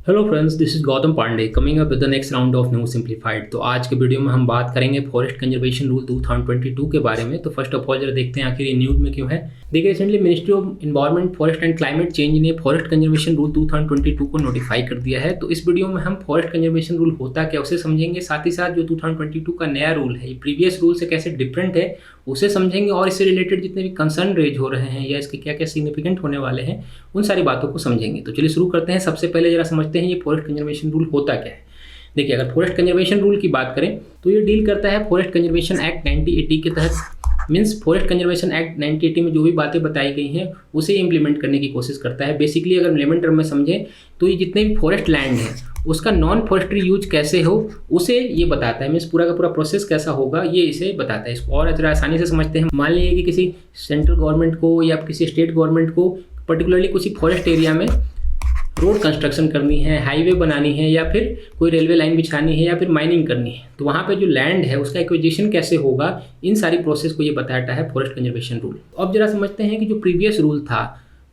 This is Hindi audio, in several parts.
Hello friends, this is Gautam Pandey coming up with the next round of new simplified. तो आज के वीडियो में हम बात करेंगे फॉरेस्ट कंजर्वेशन रूल 2022 के बारे में। तो फर्स्ट ऑफ ऑल जरा देखते हैं आखिर ये न्यूज़ में क्यों है। देखिए, recently ministry of environment, forest and climate change ने फॉरेस्ट कंजर्वेशन रूल 2022 को नोटिफाई कर दिया है। तो इस वीडियो में हम फॉरेस्ट कंजर्वेशन रूल होता क्या उसे समझेंगे, साथ ही साथ जो 2022 का नया रूल है ये प्रीवियस रूल से कैसे डिफरेंट है उसे समझेंगे, और इससे रिलेटेड जितने भी कंसर्न रेज हो रहे हैं या इसके क्या क्या सिग्निफिकेंट होने वाले हैं उन सारी बातों को समझेंगे। तो चलिए शुरू करते हैं। सबसे पहले जरा समझते हैं ये फॉरेस्ट कंजर्वेशन रूल होता क्या है। देखिए, अगर फॉरेस्ट कंजर्वेशन रूल की बात करें तो ये डील करता है फॉरेस्ट कंजर्वेशन एक्ट 1980 के तहत। मीन्स फॉरेस्ट कंजर्वेशन एक्ट 1980 में जो भी बातें बताई गई हैं उसे इम्प्लीमेंट करने की कोशिश करता है। बेसिकली अगर लेमन टर्म में समझें तो ये जितने भी फॉरेस्ट लैंड है उसका नॉन फॉरेस्ट्री यूज कैसे हो उसे ये बताता है। मीन्स पूरा का पूरा प्रोसेस कैसा होगा ये इसे बताता है। इसको और ज़रा आसानी से समझते हैं। मान लीजिए कि किसी सेंट्रल गवर्नमेंट को या किसी स्टेट गवर्नमेंट को पर्टिकुलरली किसी फॉरेस्ट एरिया में रोड कंस्ट्रक्शन करनी है, हाईवे बनानी है, या फिर कोई रेलवे लाइन बिछानी है, या फिर माइनिंग करनी है, तो वहाँ पे जो लैंड है उसका एक्विजिशन कैसे होगा, इन सारी प्रोसेस को ये बताता है फॉरेस्ट कंजर्वेशन रूल। अब जरा समझते हैं कि जो प्रीवियस रूल था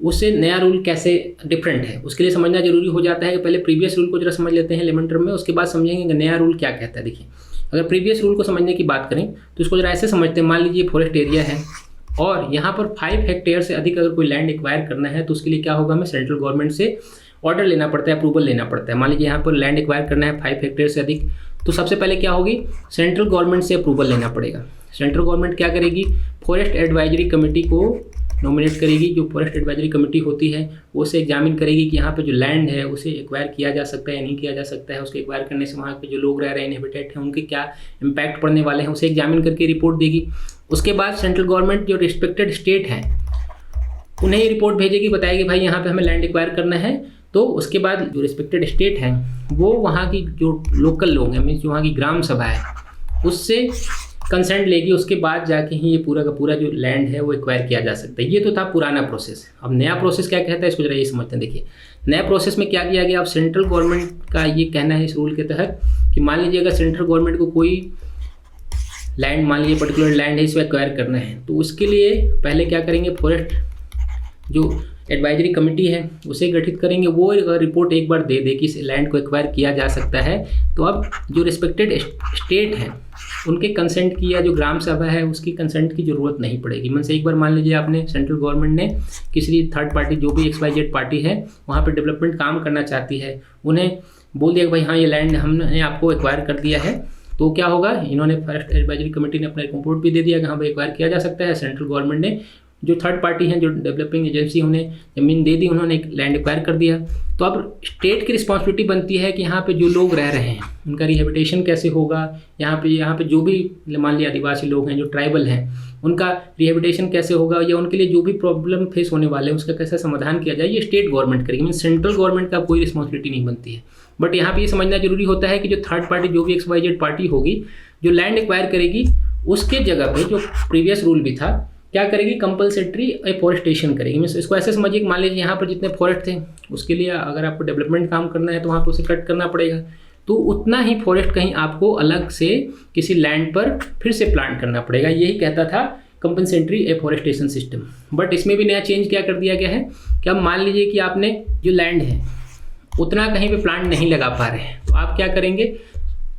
उससे नया रूल कैसे डिफरेंट है। उसके लिए समझना जरूरी हो जाता है कि पहले प्रीवियस रूल को जरा समझ लेते हैं लेमन टर्म में, उसके बाद समझेंगे कि नया रूल क्या कहता है। देखिए, अगर प्रीवियस रूल को समझने की बात करें तो इसको जरा ऐसे समझते हैं। मान लीजिए फॉरेस्ट एरिया है और यहाँ पर 5 हेक्टेयर से अधिक अगर कोई लैंड एक्वायर करना है तो उसके लिए क्या होगा, हमें सेंट्रल गवर्नमेंट से ऑर्डर लेना पड़ता है, अप्रूवल लेना पड़ता है। मान लीजिए यहाँ पर लैंड एक्वायर करना है 5 हेक्टेयर से अधिक, तो सबसे पहले क्या होगी, सेंट्रल गवर्नमेंट से अप्रूवल लेना पड़ेगा। सेंट्रल गवर्नमेंट क्या करेगी, फॉरेस्ट एडवाइजरी कमेटी को नॉमिनेट करेगी। जो फॉरेस्ट एडवाइजरी कमेटी होती है वो उसे एग्जामिन करेगी कि यहाँ पे जो लैंड है उसे एक्वायर किया जा सकता है या नहीं किया जा सकता है। उसके एक्वायर करने से वहाँ पे जो लोग रह रहे हैं, इनहेबिटेट हैं, उनके क्या इम्पैक्ट पड़ने वाले हैं उसे एग्जामिन करके रिपोर्ट देगी। उसके बाद सेंट्रल गवर्नमेंट जो रिस्पेक्टेड स्टेट हैं उन्हें ये रिपोर्ट भेजेगी, बताएगी भाई यहाँ पे हमें लैंड एक्वायर करना है। तो उसके बाद जो रिस्पेक्टेड स्टेट हैं वो वहाँ की जो लोकल लोग हैं, मीन्स जो वहाँ की ग्राम सभा है उससे कंसेंट लेगी। उसके बाद जाके ही ये पूरा का पूरा जो लैंड है वो एक्वायर किया जा सकता है। ये तो था पुराना प्रोसेस। अब नया प्रोसेस क्या कहता है इसको जरा ये समझते हैं। देखिए, नया प्रोसेस में क्या किया गया, अब सेंट्रल गवर्नमेंट का ये कहना है इस रूल के तहत कि मान लीजिए अगर सेंट्रल गवर्नमेंट को कोई लैंड, मान लीजिए पर्टिकुलर लैंड है, इसको एक्वायर करना है, तो उसके लिए पहले क्या करेंगे, फॉरेस्ट जो एडवाइजरी कमेटी है उसे गठित करेंगे। वो रिपोर्ट एक बार दे दे कि इस लैंड को एक्वायर किया जा सकता है, तो अब जो रिस्पेक्टेड स्टेट है उनके कंसेंट की या जो ग्राम सभा है उसकी कंसेंट की ज़रूरत नहीं पड़ेगी। मन से एक बार मान लीजिए आपने सेंट्रल गवर्नमेंट ने किसी थर्ड पार्टी, जो भी XYZ पार्टी है वहाँ पर डेवलपमेंट काम करना चाहती है, उन्हें बोल दिया कि भाई हाँ ये लैंड हमने आपको एक्वायर कर दिया है, तो क्या होगा, इन्होंने फॉरेस्ट एडवाइजरी कमेटी ने अपना रिपोर्ट भी दे दिया कि हाँ भाई एक्वायर किया जा सकता है। सेंट्रल गवर्नमेंट ने जो थर्ड पार्टी हैं, जो डेवलपिंग एजेंसी, उन्हें ज़मीन दे दी, उन्होंने एक लैंड एक्वायर कर दिया। तो अब स्टेट की रिस्पॉन्सिबिलिटी बनती है कि यहाँ पे जो लोग रह रहे हैं उनका रिहेबिटेशन कैसे होगा, यहाँ पे जो भी मान लिया आदिवासी लोग हैं, जो ट्राइबल हैं, उनका रिहेबिटेशन कैसे होगा, या उनके लिए जो भी प्रॉब्लम फेस होने वाले हैं उसका कैसे समाधान किया जाए, ये स्टेट गवर्नमेंट करेगी। मीन सेंट्रल गवर्नमेंट का कोई रिस्पॉन्सिबिलिटी नहीं बनती है। बट यहाँ पर ये समझना जरूरी होता है कि जो थर्ड पार्टी, जो भी XYZ पार्टी होगी, जो लैंड एक्वायर करेगी उसके जगह पे जो प्रीवियस रूल भी था क्या करेगी, कंपलसरी एफॉरेस्टेशन करेगी। मीन्स इसको ऐसे समझिए कि मान लीजिए यहाँ पर जितने फॉरेस्ट थे उसके लिए अगर आपको डेवलपमेंट काम करना है तो वहाँ पर उसे कट करना पड़ेगा, तो उतना ही फॉरेस्ट कहीं आपको अलग से किसी लैंड पर फिर से प्लांट करना पड़ेगा। यही कहता था कंपनसेटरी एफॉरेस्टेशन सिस्टम। बट इसमें भी नया चेंज क्या कर दिया गया है कि अब मान लीजिए कि आपने जो लैंड है उतना कहीं पे प्लांट नहीं लगा पा रहे हैं, तो आप क्या करेंगे,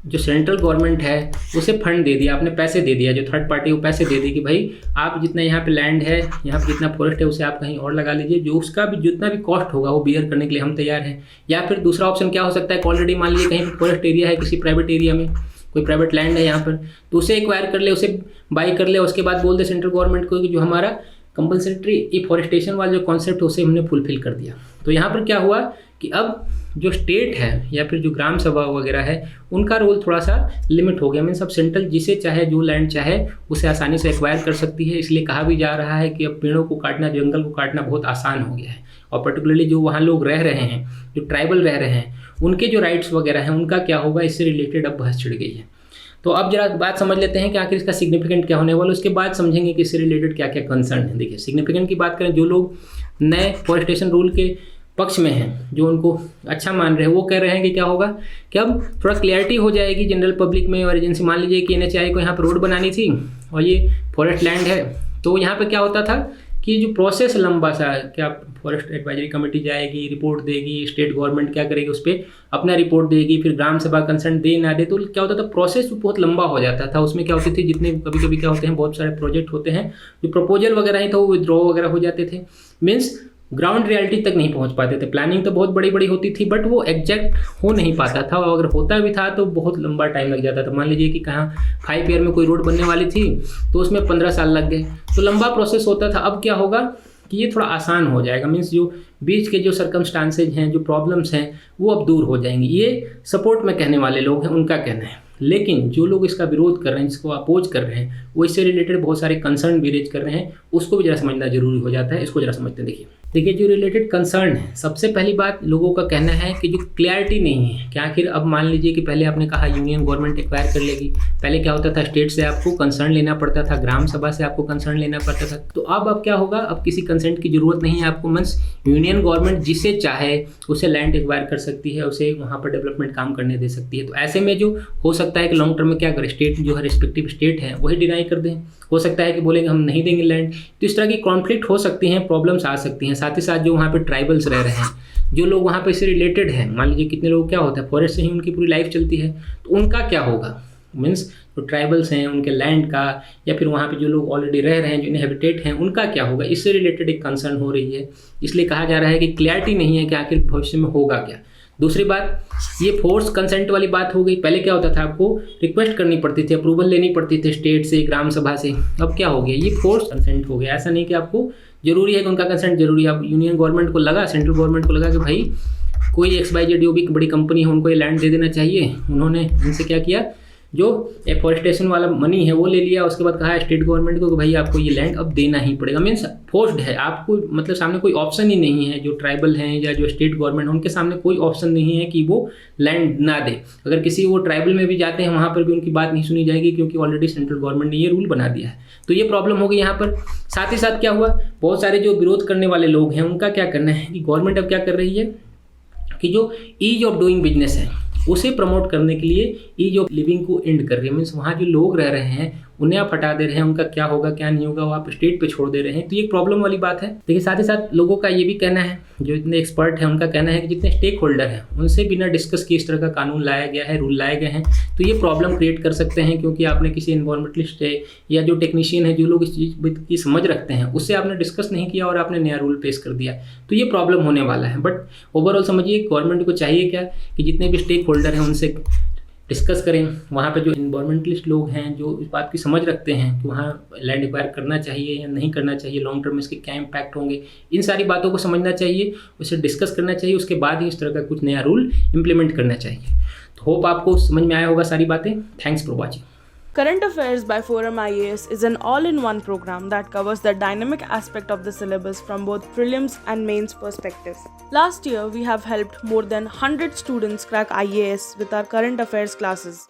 जो सेंट्रल गवर्नमेंट है उसे फंड दे दिया, आपने पैसे दे दिया, जो थर्ड पार्टी को पैसे दे दी कि भाई आप जितना यहाँ पे लैंड है, यहाँ पे जितना फॉरेस्ट है उसे आप कहीं और लगा लीजिए, जो उसका भी जितना भी कॉस्ट होगा वो बियर करने के लिए हम तैयार हैं। या फिर दूसरा ऑप्शन क्या हो सकता है कि ऑलरेडी मान लीजिए कहीं फॉरेस्ट एरिया है, किसी प्राइवेट एरिया में कोई प्राइवेट लैंड है यहाँ पर, तो उसे एक्वायर कर ले, उसे बाई कर ले, उसके बाद बोल दे सेंट्रल गवर्नमेंट को कि जो हमारा कंपलसरी एफॉरेस्टेशन वाला जो कॉन्सेप्ट है उसे हमने फुलफिल कर दिया। तो यहाँ पर क्या हुआ कि अब जो स्टेट है या फिर जो ग्राम सभा वगैरह है उनका रोल थोड़ा सा लिमिट हो गया। मीन सब सेंट्रल जिसे चाहे, जो लैंड चाहे उसे आसानी से एक्वायर कर सकती है। इसलिए कहा भी जा रहा है कि अब पेड़ों को काटना, जंगल को काटना बहुत आसान हो गया है। और पर्टिकुलरली जो वहाँ लोग रह रहे हैं, जो ट्राइबल रह रहे हैं, उनके जो राइट्स वगैरह हैं उनका क्या होगा, इससे रिलेटेड अब बहस छिड़ गई है। तो अब जरा बात समझ लेते हैं कि आखिर इसका सिग्निफिकेंट क्या होने वाला है। उसके बाद समझेंगे कि इससे रिलेटेड क्या क्या कंसर्न है। देखिए, सिग्निफिकेंट की बात करें, जो लोग नए फॉरेस्टेशन रूल के पक्ष में हैं, जो उनको अच्छा मान रहे हैं, वो कह रहे हैं कि क्या होगा कि अब थोड़ा क्लियरिटी हो जाएगी जनरल पब्लिक में और एजेंसी। मान लीजिए कि NHAI को यहाँ पर रोड बनानी थी और ये फॉरेस्ट लैंड है, तो यहाँ पे क्या होता था कि जो प्रोसेस लंबा सा, क्या फॉरेस्ट एडवाइजरी कमेटी जाएगी, रिपोर्ट देगी, स्टेट गवर्नमेंट क्या करेगी, उस पर अपना रिपोर्ट देगी, फिर ग्राम सभा कंसर्न दे ना दे, तो क्या होता था प्रोसेस बहुत लंबा हो जाता था। उसमें क्या होती थी, जितने कभी कभी क्या होते हैं, बहुत सारे प्रोजेक्ट होते हैं जो प्रपोजल वगैरह ही, तो वो विद्रॉ वगैरह हो जाते थे, मीन्स ग्राउंड रियलिटी तक नहीं पहुंच पाते थे। प्लानिंग तो बहुत बड़ी बड़ी होती थी, बट वो एग्जैक्ट हो नहीं पाता था, और अगर होता भी था तो बहुत लंबा टाइम लग जाता था। मान लीजिए कि कहाँ 5 ईयर में कोई रोड बनने वाली थी तो उसमें 15 साल लग गए, तो लंबा प्रोसेस होता था। अब क्या होगा कि ये थोड़ा आसान हो जाएगा, मीन्स जो बीच के जो सर्कमस्टांसेज हैं, जो प्रॉब्लम्स हैं, वो अब दूर हो जाएंगी। ये सपोर्ट में कहने वाले लोग हैं, उनका कहना है। लेकिन जो लोग इसका विरोध कर रहे हैं, जिसको अपोज कर रहे हैं, वो इससे रिलेटेड बहुत सारे कंसर्न भी रेज कर रहे हैं, उसको भी जरा समझना जरूरी हो जाता है। इसको जरा समझते हैं। देखिए जो रिलेटेड कंसर्न है, सबसे पहली बात लोगों का कहना है कि जो क्लैरिटी नहीं है कि आखिर, अब मान लीजिए कि पहले आपने कहा यूनियन गवर्नमेंट एक्वायर कर लेगी, पहले क्या होता था स्टेट से आपको कंसर्न लेना पड़ता था, ग्राम सभा से आपको कंसर्न लेना पड़ता था। तो अब क्या होगा, अब किसी कंसर्न की जरूरत नहीं है आपको, मींस यूनियन गवर्नमेंट जिसे चाहे उसे लैंड एक्वायर कर सकती है, उसे वहाँ पर डेवलपमेंट काम करने दे सकती है। तो ऐसे में जो हो सकता है कि लॉन्ग टर्म में क्या करे, स्टेट जो है रिस्पेक्टिव स्टेट है वही डिनाई कर दें, हो सकता है कि बोलेंगे हम नहीं देंगे लैंड। तो इस तरह की कॉन्फ्लिक्ट हो सकती हैं, प्रॉब्लम्स आ सकती हैं। साथ ही साथ जो वहाँ पे ट्राइबल्स रह रहे हैं, जो लोग वहाँ पे इससे रिलेटेड हैं, मान लीजिए कितने लोग क्या होता है फॉरेस्ट से ही उनकी पूरी लाइफ चलती है, तो उनका क्या होगा, मीन्स जो ट्राइबल्स हैं उनके लैंड का, या फिर वहाँ पे जो लोग ऑलरेडी रह रहे हैं, जो इनहेबिटेट हैं, उनका क्या होगा, इससे रिलेटेड एक कंसर्न हो रही है। इसलिए कहा जा रहा है कि क्लैरिटी नहीं है कि आखिर भविष्य में होगा क्या। दूसरी बात, ये फोर्स कंसेंट वाली बात हो गई। पहले क्या होता था, आपको रिक्वेस्ट करनी पड़ती थी, अप्रूवल लेनी पड़ती थी स्टेट से, ग्राम सभा से। अब क्या हो गया, ये फोर्स कंसेंट हो गया। ऐसा नहीं कि आपको जरूरी है कि उनका कंसेंट जरूरी है। अब यूनियन गवर्नमेंट को लगा, सेंट्रल गवर्नमेंट को लगा कि भाई कोई XYZ जो भी बड़ी कंपनी है उनको ये लैंड दे देना चाहिए, उन्होंने इनसे क्या किया, जो एफॉरेस्टेशन वाला मनी है वो ले लिया। उसके बाद कहा स्टेट गवर्नमेंट को कि भाई आपको ये लैंड अब देना ही पड़ेगा, मीन्स फोर्स्ड है आपको, मतलब सामने कोई ऑप्शन ही नहीं है। जो ट्राइबल हैं या जो स्टेट गवर्नमेंट, उनके सामने कोई ऑप्शन नहीं है कि वो लैंड ना दे। अगर किसी वो ट्राइबल में भी जाते हैं, वहाँ पर भी उनकी बात नहीं सुनी जाएगी, क्योंकि ऑलरेडी सेंट्रल गवर्नमेंट ने ये रूल बना दिया है। तो ये प्रॉब्लम हो गई यहाँ पर। साथ ही साथ क्या हुआ, बहुत सारे जो विरोध करने वाले लोग हैं उनका क्या करना है कि गवर्नमेंट अब क्या कर रही है कि जो ईज ऑफ डूइंग बिजनेस है उसे प्रमोट करने के लिए ईज ऑफ लिविंग को एंड कर रही है। मीन्स वहाँ जो लोग रह रहे हैं उन्हें आप हटा दे रहे हैं, उनका क्या होगा क्या नहीं होगा वो आप स्टेट पे छोड़ दे रहे हैं। तो ये एक प्रॉब्लम वाली बात है। देखिए साथ ही साथ लोगों का ये भी कहना है, जो इतने एक्सपर्ट हैं उनका कहना है कि जितने स्टेक होल्डर हैं उनसे बिना डिस्कस किए इस तरह का कानून लाया गया है, रूल लाए गए हैं, तो ये प्रॉब्लम क्रिएट कर सकते हैं। क्योंकि आपने किसी एनवायरमेंटलिस्ट है या जो टेक्नीशियन है, जो लोग इस चीज़ की समझ रखते हैं, उससे आपने डिस्कस नहीं किया और आपने नया रूल पेश कर दिया, तो ये प्रॉब्लम होने वाला है। बट ओवरऑल समझिए गवर्नमेंट को चाहिए क्या कि जितने भी स्टेक होल्डर हैं उनसे डिस्कस करें। वहाँ पे जो इन्वायरमेंटलिस्ट लोग हैं, जो इस बात की समझ रखते हैं कि वहाँ लैंड एक्वायर करना चाहिए या नहीं करना चाहिए, लॉन्ग टर्म में इसके क्या इम्पैक्ट होंगे, इन सारी बातों को समझना चाहिए, उसे डिस्कस करना चाहिए। उसके बाद ही इस तरह का कुछ नया रूल इम्प्लीमेंट करना चाहिए। तो होप आपको समझ में आया होगा सारी बातें। Thanks for watching. Current Affairs by Forum IAS is an all-in-one program that covers the dynamic aspect of the syllabus from both prelims and mains perspective. Last year, we have helped more than 100 students crack IAS with our current affairs classes.